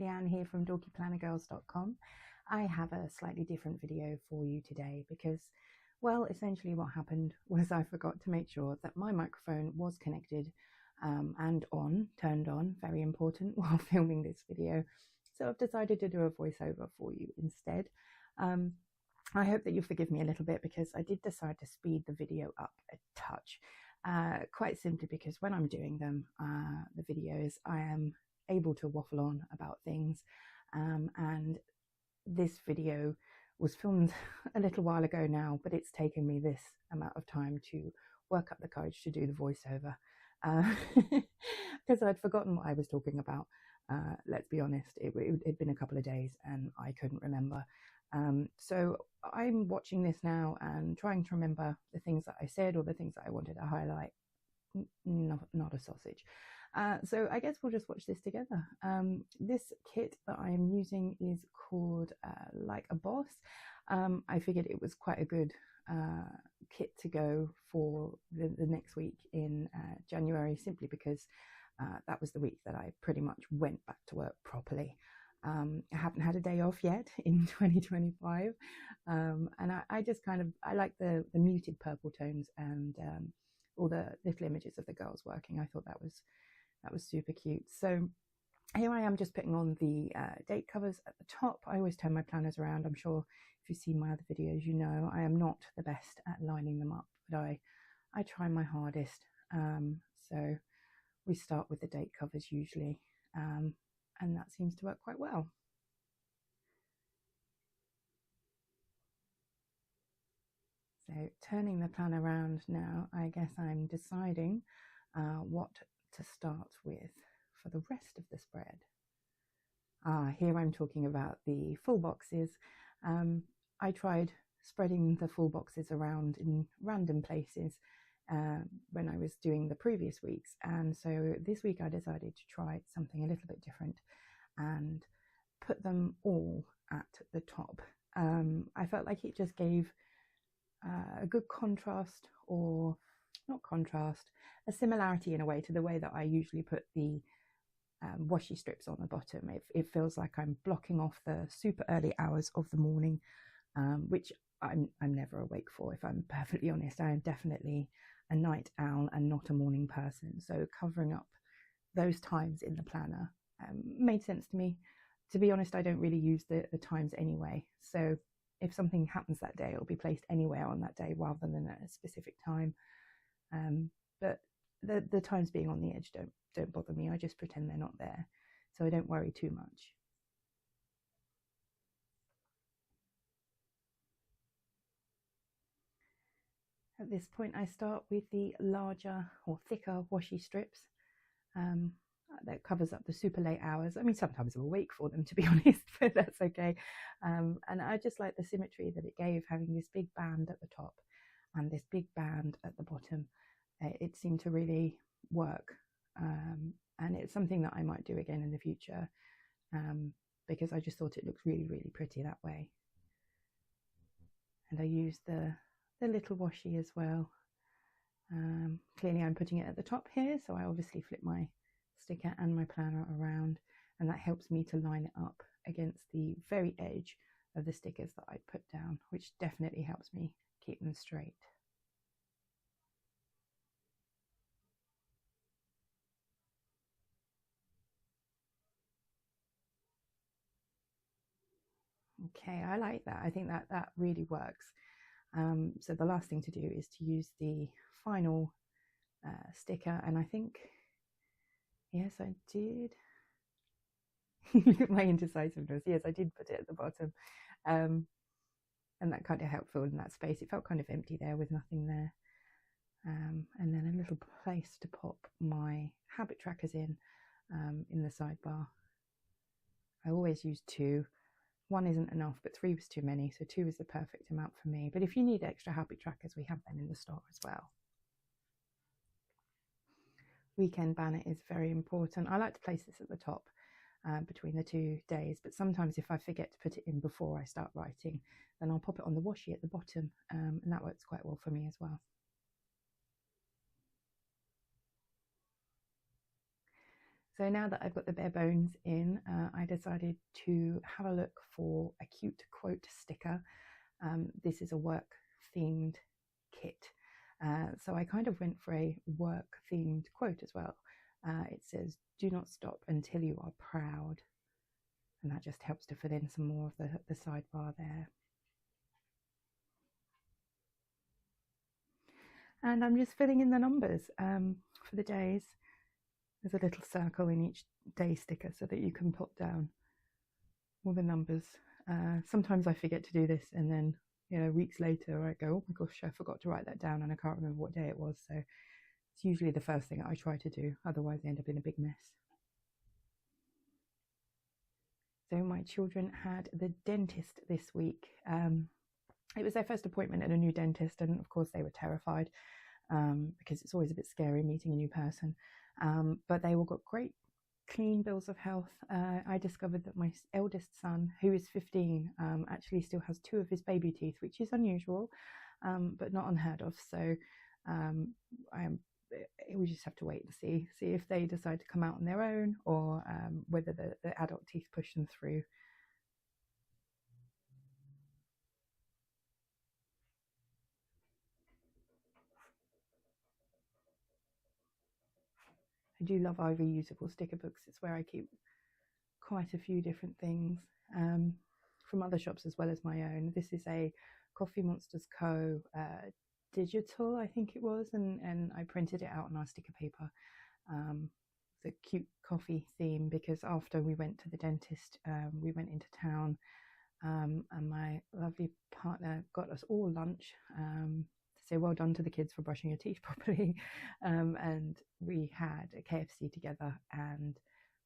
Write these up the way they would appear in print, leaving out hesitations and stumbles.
Leanne here from dorkyplannergirls.com. I have a slightly different video for you today because, well, essentially what happened was I forgot to make sure that my microphone was connected and turned on, very important, while filming this video. So I've decided to do a voiceover for you instead. I hope that you'll forgive me a little bit because I did decide to speed the video up a touch. Quite simply because when I'm doing them, the videos, I am able to waffle on about things, and this video was filmed a little while ago now, but it's taken me this amount of time to work up the courage to do the voiceover because I'd forgotten what I was talking about. Let's be honest, it'd been a couple of days and I couldn't remember. So I'm watching this now and trying to remember the things that I said or the things that I wanted to highlight. Not a sausage. So I guess we'll just watch this together. This kit that I am using is called Like a Boss. I figured it was quite a good kit to go for the next week in January, simply because that was the week that I pretty much went back to work properly. I haven't had a day off yet in 2025, and I just I like the muted purple tones and all the little images of the girls working. I thought that was super cute. So here I am just putting on the date covers at the top. I always turn my planners around. I'm sure if you've seen my other videos, you know I am not the best at lining them up, but I try my hardest. So we start with the date covers usually, and that seems to work quite well. So turning the plan around now, I guess I'm deciding what to start with for the rest of the spread. Here I'm talking about the full boxes. I tried spreading the full boxes around in random places when I was doing the previous weeks, and so this week I decided to try something a little bit different and put them all at the top. I felt like it just gave a good contrast, or not contrast, a similarity in a way to the way that I usually put the washi strips on the bottom. It feels like I'm blocking off the super early hours of the morning, which I'm never awake for, if I'm perfectly honest. I am definitely a night owl and not a morning person, so covering up those times in the planner made sense to me. To be honest, I don't really use the times anyway, so if something happens that day, it'll be placed anywhere on that day rather than at a specific time. But the times being on the edge don't bother me. I just pretend they're not there, so I don't worry too much. At this point, I start with the larger or thicker washi strips. That covers up the super late hours. I mean, sometimes I'm awake for them, to be honest, but that's okay. And I just like the symmetry that it gave, having this big band at the top and this big band at the bottom. It seemed to really work, and it's something that I might do again in the future, because I just thought it looked really, really pretty that way. And I used the little washi as well. Clearly I'm putting it at the top here, so I obviously flip my sticker and my planner around, and that helps me to line it up against the very edge of the stickers that I put down, which definitely helps me keep them straight. Okay, I like that. I think that really works. So the last thing to do is to use the final sticker, and I think, yes, I did. Look at my indecisiveness. Yes, I did put it at the bottom, and that kind of helped fill in that space. It felt kind of empty there with nothing there. And then a little place to pop my habit trackers in the sidebar. I always use 2. 1 isn't enough, but 3 was too many, so 2 is the perfect amount for me. But if you need extra habit trackers, we have them in the store as well. Weekend banner is very important. I like to place this at the top between the 2 days, but sometimes if I forget to put it in before I start writing, then I'll pop it on the washi at the bottom, and that works quite well for me as well. So now that I've got the bare bones in, I decided to have a look for a cute quote sticker. This is a work themed kit. So I kind of went for a work themed quote as well. It says, "Do not stop until you are proud." And that just helps to fill in some more of the sidebar there. And I'm just filling in the numbers for the days. There's a little circle in each day sticker so that you can put down all the numbers. Sometimes I forget to do this, and then weeks later I go, oh my gosh, I forgot to write that down and I can't remember what day it was. So it's usually the first thing I try to do, otherwise I end up in a big mess. So my children had the dentist this week. It was their first appointment at a new dentist, and of course they were terrified because it's always a bit scary meeting a new person. But they all got great clean bills of health. I discovered that my eldest son, who is 15, actually still has 2 of his baby teeth, which is unusual, but not unheard of. So we just have to wait and see if they decide to come out on their own, or whether the adult teeth push them through. I do love our reusable sticker books. It's where I keep quite a few different things from other shops as well as my own. This is a Coffee Monsters Co. digital, I think it was, and I printed it out on our sticker paper. The cute coffee theme, because after we went to the dentist, we went into town, and my lovely partner got us all lunch to say well done to the kids for brushing your teeth properly, and we had a KFC together, and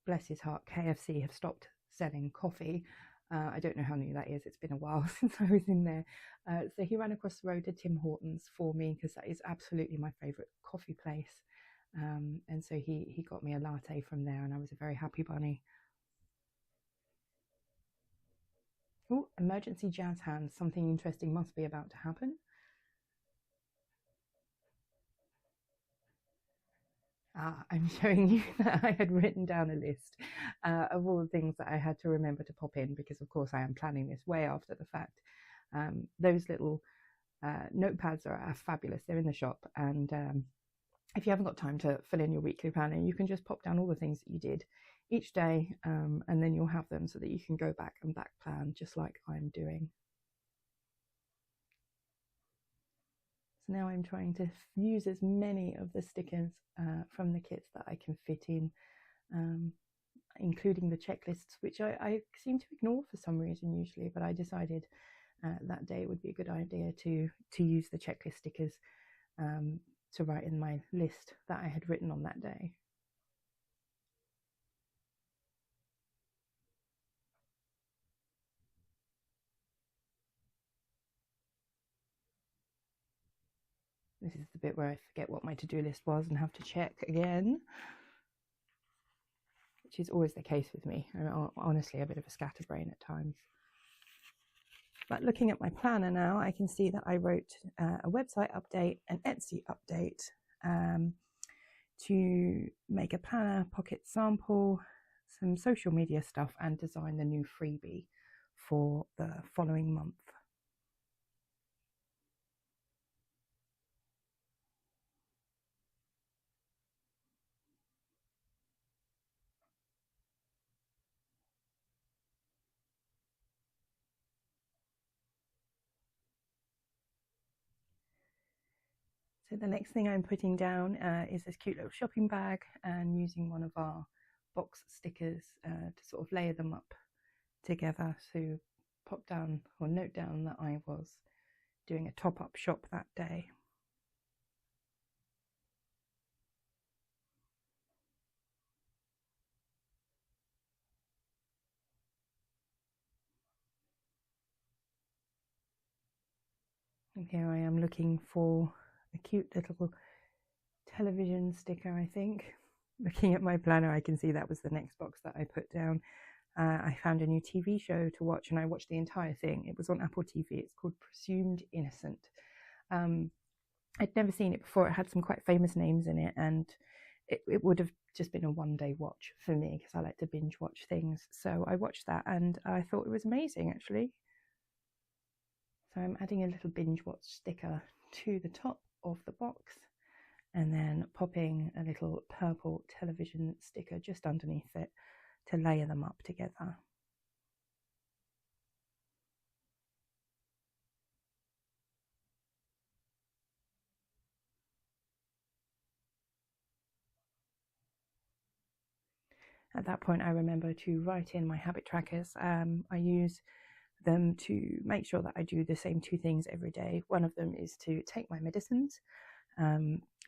bless his heart, KFC have stopped selling coffee. I don't know how new that is. It's been a while since I was in there. So he ran across the road to Tim Hortons for me, because that is absolutely my favourite coffee place. And so he got me a latte from there, and I was a very happy bunny. Oh, emergency jazz hands. Something interesting must be about to happen. I'm showing you that I had written down a list of all the things that I had to remember to pop in, because of course I am planning this way after the fact. Those little notepads are fabulous. They're in the shop, and if you haven't got time to fill in your weekly planner, you can just pop down all the things that you did each day, and then you'll have them so that you can go back and back plan, just like I'm doing. So now I'm trying to use as many of the stickers from the kits that I can fit in, including the checklists, which I seem to ignore for some reason usually, but I decided that day it would be a good idea to use the checklist stickers to write in my list that I had written on that day. This is the bit where I forget what my to-do list was and have to check again, which is always the case with me. I'm honestly a bit of a scatterbrain at times. But looking at my planner now, I can see that I wrote a website update, an Etsy update, to make a planner, pocket sample, some social media stuff, and design the new freebie for the following month. So the next thing I'm putting down is this cute little shopping bag, and using one of our box stickers to sort of layer them up together. So pop down or note down that I was doing a top-up shop that day. And here I am looking for a cute little television sticker, I think. Looking at my planner, I can see that was the next box that I put down. I found a new TV show to watch, and I watched the entire thing. It was on Apple TV. It's called Presumed Innocent. I'd never seen it before. It had some quite famous names in it, and it would have just been a one-day watch for me because I like to binge watch things. So I watched that and I thought it was amazing, actually. So I'm adding a little binge watch sticker to the top of the box and then popping a little purple television sticker just underneath it to layer them up together. At that point, I remember to write in my habit trackers. I use them to make sure that I do the same 2 things every day. One of them is to take my medicines,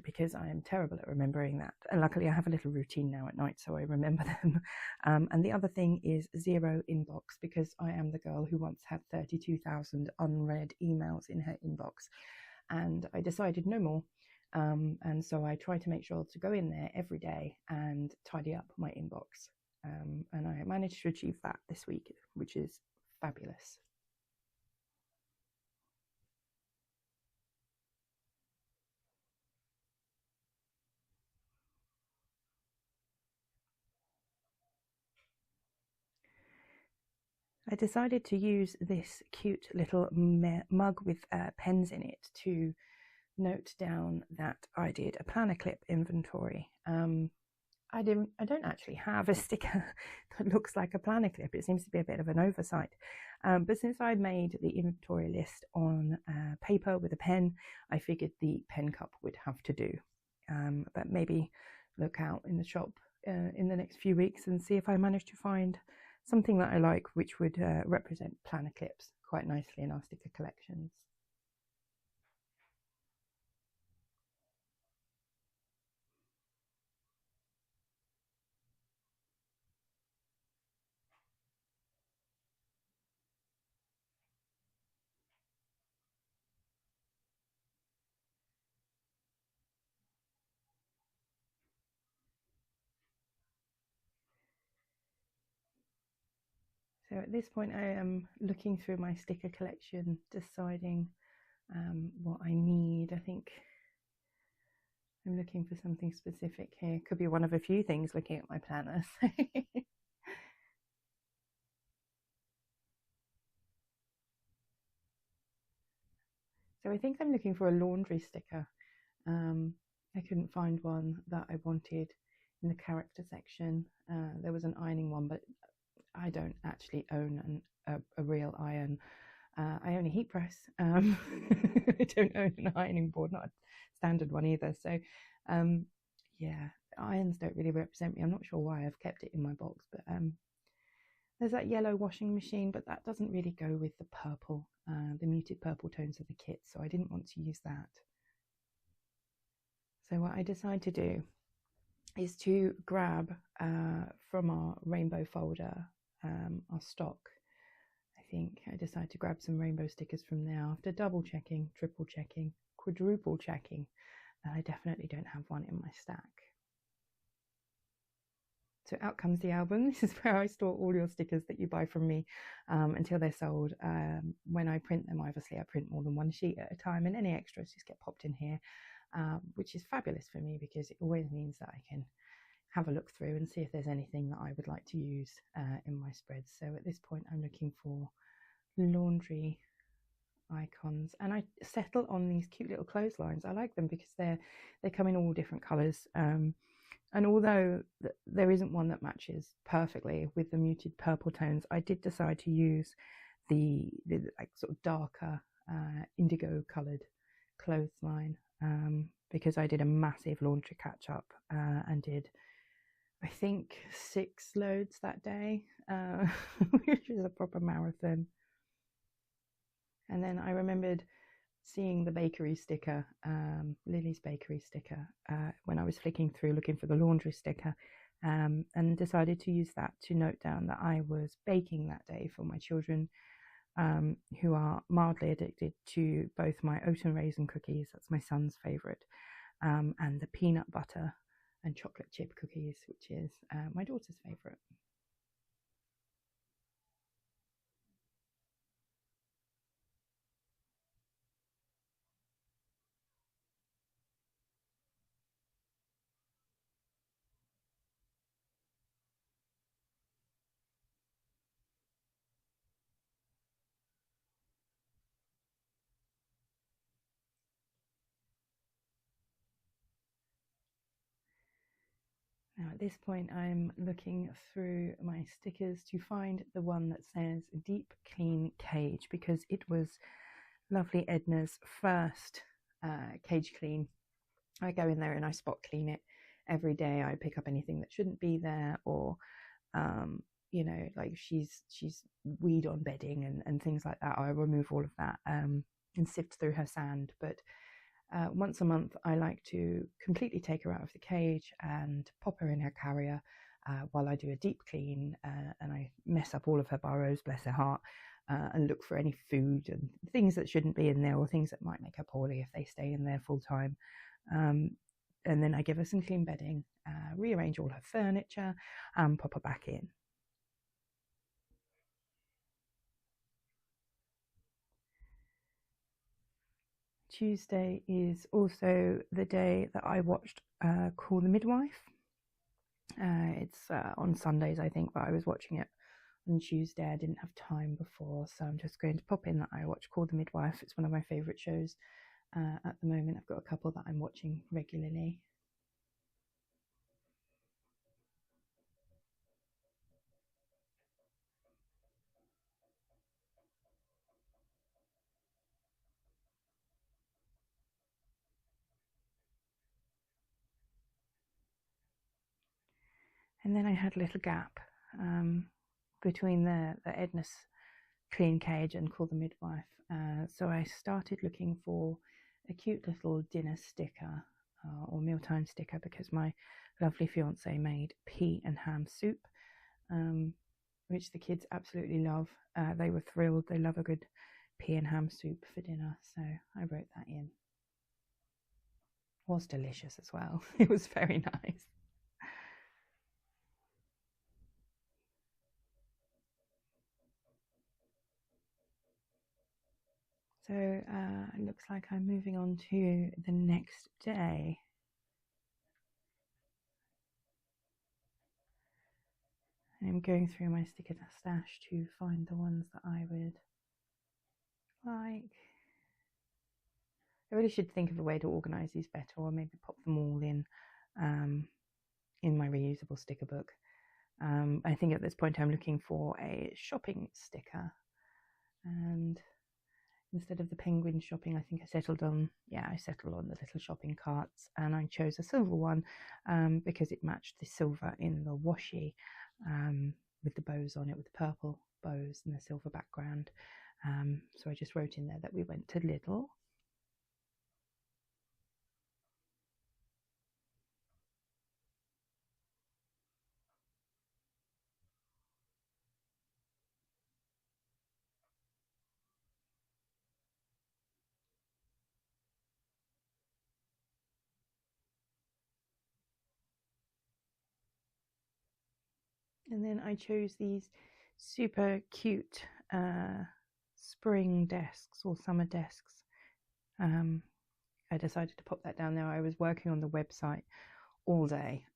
because I am terrible at remembering that. And luckily, I have a little routine now at night, so I remember them. And the other thing is 0 inbox, because I am the girl who once had 32,000 unread emails in her inbox. And I decided no more. And so I try to make sure to go in there every day and tidy up my inbox. And I managed to achieve that this week, which is fabulous. I decided to use this cute little mug with pens in it to note down that I did a planner clip inventory. I don't actually have a sticker that looks like a planner clip. It seems to be a bit of an oversight. But since I made the inventory list on paper with a pen, I figured the pen cup would have to do. But maybe look out in the shop in the next few weeks and see if I manage to find something that I like, which would represent planner clips quite nicely in our sticker collections. So at this point, I am looking through my sticker collection, deciding what I need. I think I'm looking for something specific here. Could be one of a few things looking at my planner. So I think I'm looking for a laundry sticker. I couldn't find one that I wanted in the character section. There was an ironing one, but I don't actually own a real iron. I own a heat press. I don't own an ironing board, not a standard one either. So, yeah, irons don't really represent me. I'm not sure why I've kept it in my box, but there's that yellow washing machine, but that doesn't really go with the purple, the muted purple tones of the kit, so I didn't want to use that. So what I decided to do is to grab from our rainbow folder, our stock. I think I decided to grab some rainbow stickers from there after double checking, triple checking, quadruple checking that I definitely don't have one in my stack. So out comes the album. This is where I store all your stickers that you buy from me until they're sold. When I print them, obviously I print more than one sheet at a time, and any extras just get popped in here, which is fabulous for me because it always means that I can have a look through and see if there's anything that I would like to use in my spreads. So at this point, I'm looking for laundry icons, and I settle on these cute little clotheslines. I like them because they come in all different colours. And although there isn't one that matches perfectly with the muted purple tones, I did decide to use the like sort of darker indigo coloured clothesline because I did a massive laundry catch up and did, I think, 6 loads that day, which is a proper marathon. And then I remembered seeing the bakery sticker, Lily's bakery sticker, when I was flicking through looking for the laundry sticker, and decided to use that to note down that I was baking that day for my children, who are mildly addicted to both my oat and raisin cookies, that's my son's favourite, and the peanut butter and chocolate chip cookies, which is my daughter's favourite. Now at this point I'm looking through my stickers to find the one that says Deep Clean Cage, because it was lovely Edna's first cage clean. I go in there and I spot clean it every day. I pick up anything that shouldn't be there, or you know, like she's weed on bedding and things like that. I remove all of that and sift through her sand. But once a month I like to completely take her out of the cage and pop her in her carrier while I do a deep clean, and I mess up all of her burrows, bless her heart, and look for any food and things that shouldn't be in there, or things that might make her poorly if they stay in there full time. And then I give her some clean bedding, rearrange all her furniture, and pop her back in. Tuesday is also the day that I watched Call the Midwife. It's on Sundays, I think, but I was watching it on Tuesday. I didn't have time before, so I'm just going to pop in that I watch Call the Midwife. It's one of my favourite shows at the moment. I've got a couple that I'm watching regularly. And then I had a little gap between the Edna's Clean Cage and Call the Midwife. So I started looking for a cute little dinner sticker or mealtime sticker, because my lovely fiance made pea and ham soup, which the kids absolutely love. They were thrilled. They love a good pea and ham soup for dinner. So I wrote that in. It was delicious as well. It was very nice. So it looks like I'm moving on to the next day. I'm going through my sticker stash to find the ones that I would like. I really should think of a way to organise these better, or maybe pop them all in my reusable sticker book. I think at this point I'm looking for a shopping sticker, and instead of the penguin shopping, I think I settled on the little shopping carts, and I chose a silver one because it matched the silver in the washi with the bows on it, with the purple bows and the silver background. So I just wrote in there that we went to Lidl. And then I chose these super cute spring desks or summer desks. I decided to pop that down there. I was working on the website all day,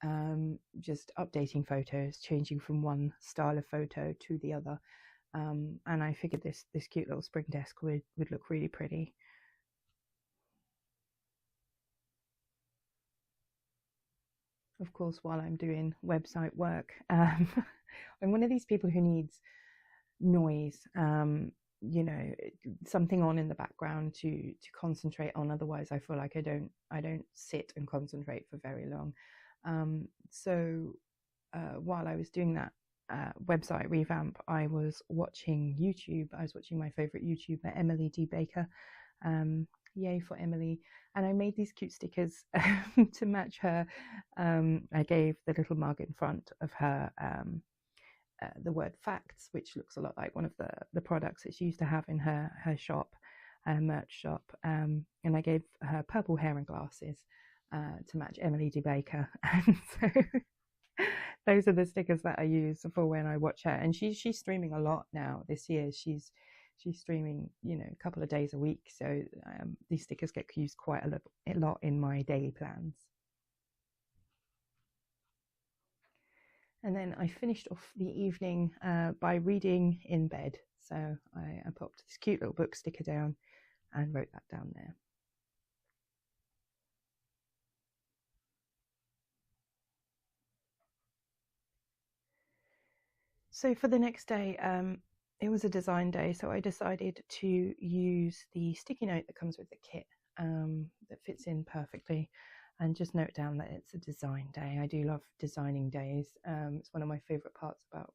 just updating photos, changing from one style of photo to the other. And I figured this cute little spring desk would look really pretty. Of course, while I'm doing website work, I'm one of these people who needs noise, you know, something on in the background to concentrate on. Otherwise I feel like I don't sit and concentrate for very long. So while I was doing that website revamp, I was watching YouTube. I was watching my favorite YouTuber, Emily D Baker. Yay for Emily. And I made these cute stickers to match her. I gave the little mug in front of her the word facts, which looks a lot like one of the products that she used to have in her shop, merch shop. And I gave her purple hair and glasses to match Emily D Baker. And so those are the stickers that I use for when I watch her. And she's streaming a lot now this year. She's streaming, you know, a couple of days a week. So these stickers get used quite a lot in my daily plans. And then I finished off the evening by reading in bed. So I popped this cute little book sticker down and wrote that down there. So for the next day, it was a design day, so I decided to use the sticky note that comes with the kit, that fits in perfectly, and just note down that it's a design day. I do love designing days. It's one of my favourite parts about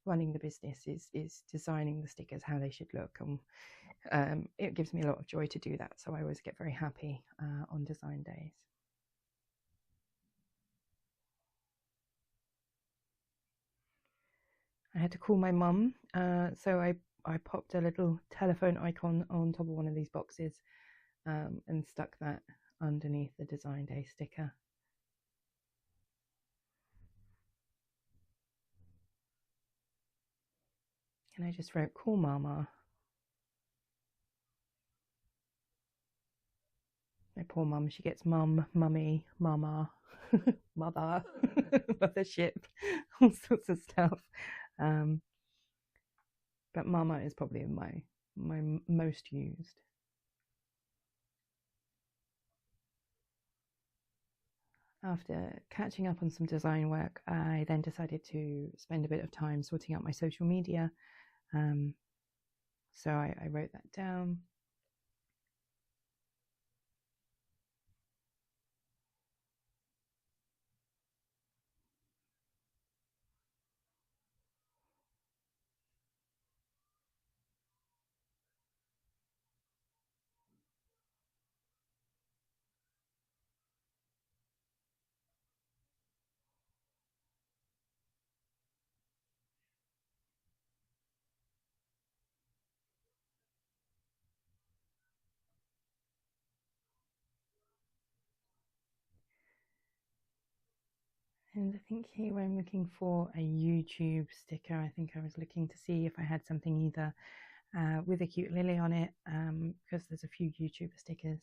running the business is designing the stickers how they should look, and it gives me a lot of joy to do that, so I always get very happy on design days. I had to call my mum, so I popped a little telephone icon on top of one of these boxes, and stuck that underneath the design day sticker. And I just wrote, "Call Mama." My poor mum, she gets mum, mummy, mama, mother, mothership, all sorts of stuff. But mama is probably my most used. After catching up on some design work, I then decided to spend a bit of time sorting out my social media. So I wrote that down. And I think here I'm looking for a YouTube sticker. I think I was looking to see if I had something either with a cute lily on it, because there's a few YouTuber stickers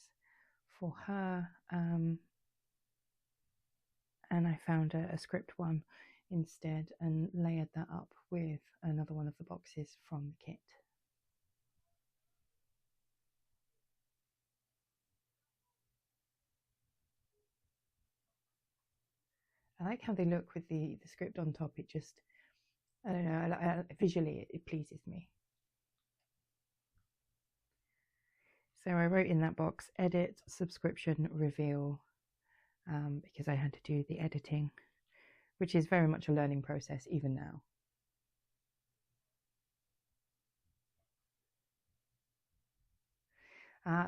for her. And I found a script one instead and layered that up with another one of the boxes from the kit. I like how they look with the script on top. It just, I don't know, visually it pleases me. So I wrote in that box, edit, subscription, reveal, because I had to do the editing, which is very much a learning process even now.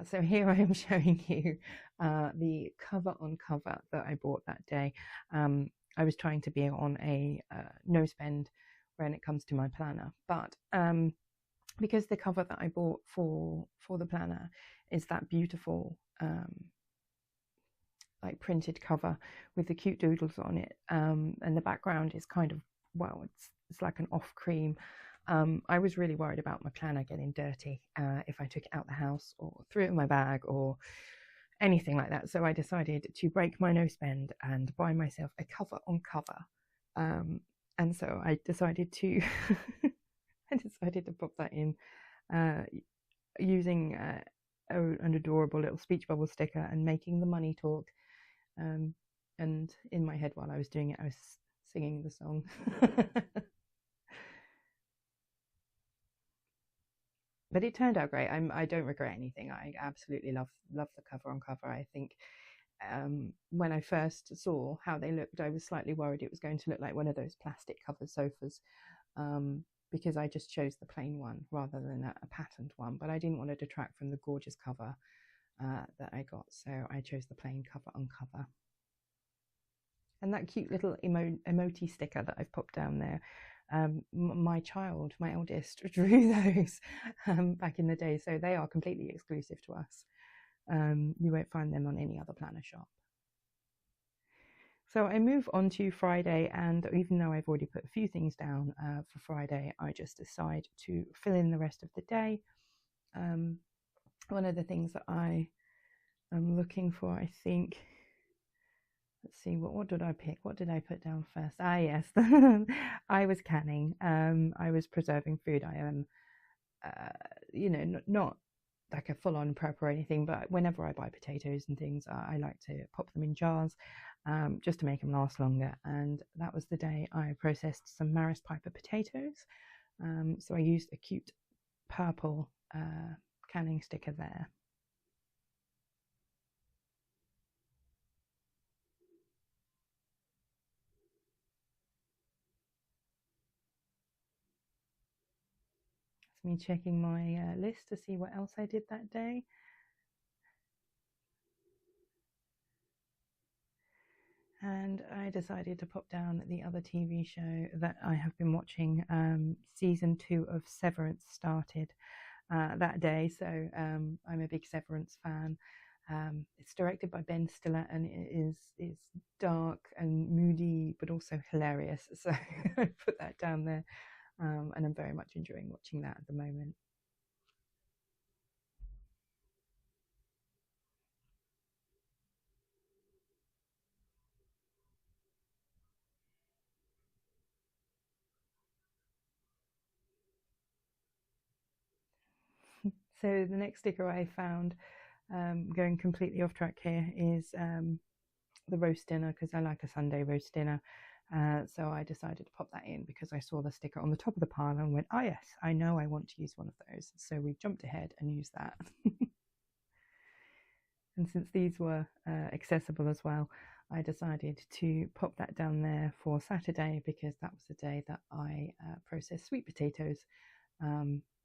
So here I am showing you the cover on cover that I bought that day. I was trying to be on a no spend when it comes to my planner, but because the cover that I bought for the planner is that beautiful like printed cover with the cute doodles on it, and the background is kind of, well, it's like an off cream. I was really worried about my planner getting dirty if I took it out the house or threw it in my bag or anything like that. So I decided to break my no spend and buy myself a cover on cover. And so I decided to pop that in using an adorable little speech bubble sticker and making the money talk. And in my head while I was doing it, I was singing the song. But it turned out great. I don't regret anything. I absolutely love the cover on cover. I think when I first saw how they looked, I was slightly worried it was going to look like one of those plastic covered sofas, because I just chose the plain one rather than a patterned one. But I didn't want to detract from the gorgeous cover that I got, so I chose the plain cover on cover. And that cute little emoji sticker that I've popped down there, my child, my eldest, drew those back in the day, so they are completely exclusive to us. You won't find them on any other planner shop. So I move on to Friday, and even though I've already put a few things down for Friday, I just decide to fill in the rest of the day. One of the things that I am looking for, I think, let's see, what did I pick? What did I put down first? Yes, I was canning. I was preserving food. I am, not like a full-on prep or anything, but whenever I buy potatoes and things, I like to pop them in jars just to make them last longer. And that was the day I processed some Maris Piper potatoes. So I used a cute purple canning sticker there. That's me checking my list to see what else I did that day. And I decided to pop down the other TV show that I have been watching. Season 2 of Severance started that day, so I'm a big Severance fan. It's directed by Ben Stiller, and it is dark and moody, but also hilarious. So I put that down there, and I'm very much enjoying watching that at the moment. So the next sticker I found, going completely off track here, is the roast dinner, because I like a Sunday roast dinner. So I decided to pop that in because I saw the sticker on the top of the pile and went, oh yes, I know I want to use one of those. So we jumped ahead and used that. And since these were accessible as well, I decided to pop that down there for Saturday, because that was the day that I processed sweet potatoes.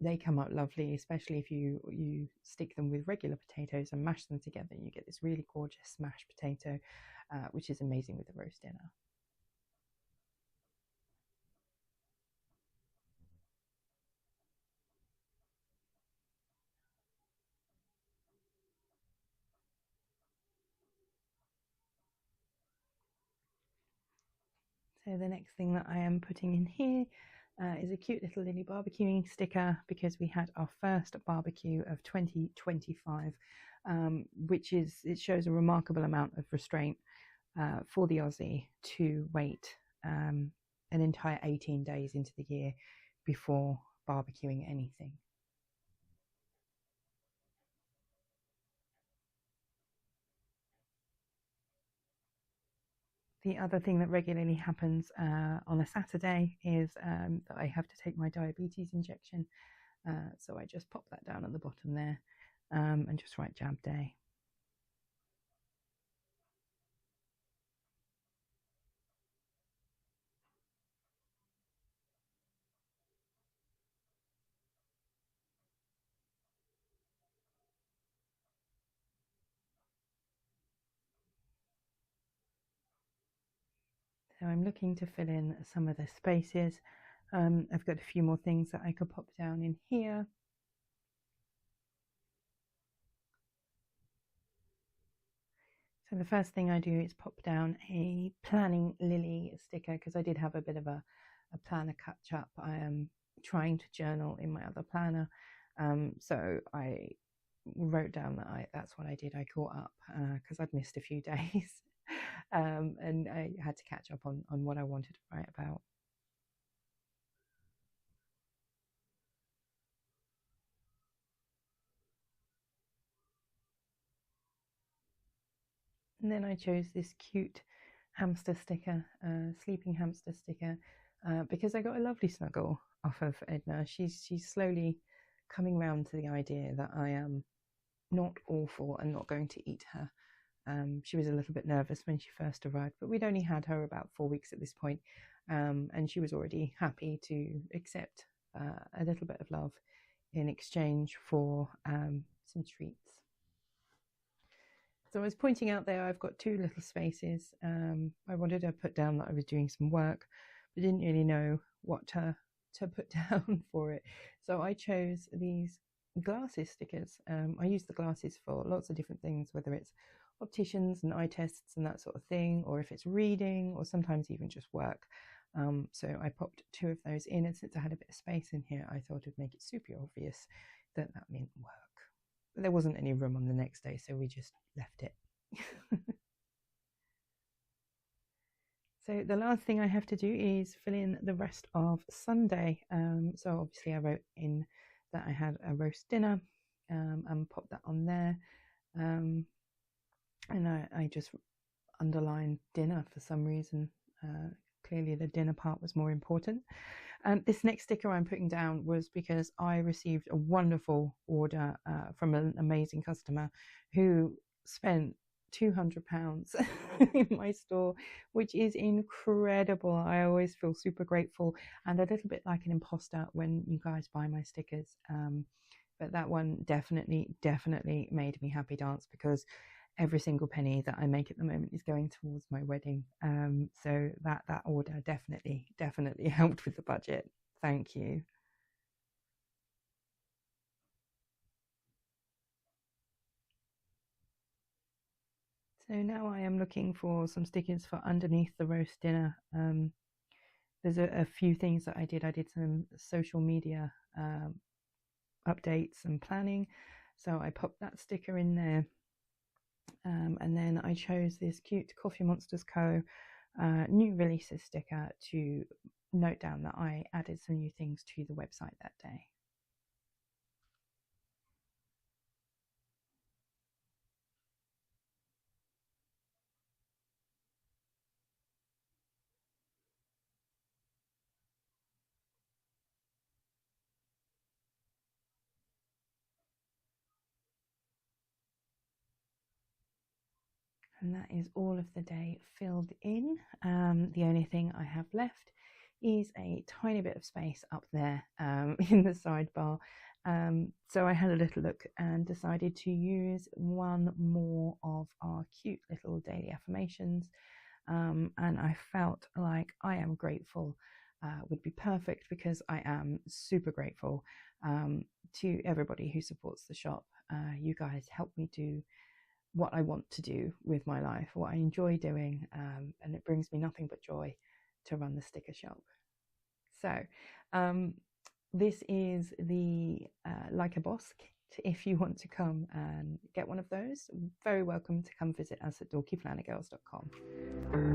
They come out lovely, especially if you stick them with regular potatoes and mash them together. You get this really gorgeous mashed potato, which is amazing with the roast dinner. So the next thing that I am putting in here is a cute little Lily barbecuing sticker, because we had our first barbecue of 2025, it shows a remarkable amount of restraint for the Aussie to wait an entire 18 days into the year before barbecuing anything. The other thing that regularly happens on a Saturday is that I have to take my diabetes injection. So I just pop that down at the bottom there and just write jab day. So I'm looking to fill in some of the spaces. I've got a few more things that I could pop down in here. So the first thing I do is pop down a planning Lily sticker, because I did have a bit of a planner catch up. I am trying to journal in my other planner. So I wrote down that that's what I did. I caught up because I'd missed a few days. And I had to catch up on what I wanted to write about. And then I chose this cute hamster sticker, sleeping hamster sticker, because I got a lovely snuggle off of Edna. She's slowly coming round to the idea that I am not awful and not going to eat her. She was a little bit nervous when she first arrived, but we'd only had her about 4 weeks at this point, and she was already happy to accept a little bit of love in exchange for some treats. So I was pointing out there, I've got 2 little spaces. I wanted to put down that I was doing some work, but didn't really know what to put down for it. So I chose these glasses stickers. I use the glasses for lots of different things, whether it's opticians and eye tests and that sort of thing, or if it's reading, or sometimes even just work. So I popped 2 of those in, and since I had a bit of space in here, I thought it'd make it super obvious that meant work. There wasn't any room on the next day, so we just left it. So the last thing I have to do is fill in the rest of Sunday. So obviously I wrote in that I had a roast dinner. and pop that on there. And I just underlined dinner for some reason. Clearly the dinner part was more important. This next sticker I'm putting down was because I received a wonderful order from an amazing customer who spent £200 in my store, which is incredible. I always feel super grateful and a little bit like an imposter when you guys buy my stickers. But that one definitely made me happy dance, because every single penny that I make at the moment is going towards my wedding. So that order definitely helped with the budget. Thank you. So now I am looking for some stickers for underneath the roast dinner. There's a few things that I did. I did some social media updates and planning. So I popped that sticker in there. And then I chose this cute Coffee Monsters Co. New releases sticker to note down that I added some new things to the website that day. And that is all of the day filled in. The only thing I have left is a tiny bit of space up there in the sidebar. So I had a little look and decided to use one more of our cute little daily affirmations. And I felt like I am grateful would be perfect, because I am super grateful to everybody who supports the shop. You guys help me do what I want to do with my life, what I enjoy doing, and it brings me nothing but joy to run the sticker shop. So this is the Like a Boss kit. If you want to come and get one of those, very welcome to come visit us at dorkyflannergirls.com.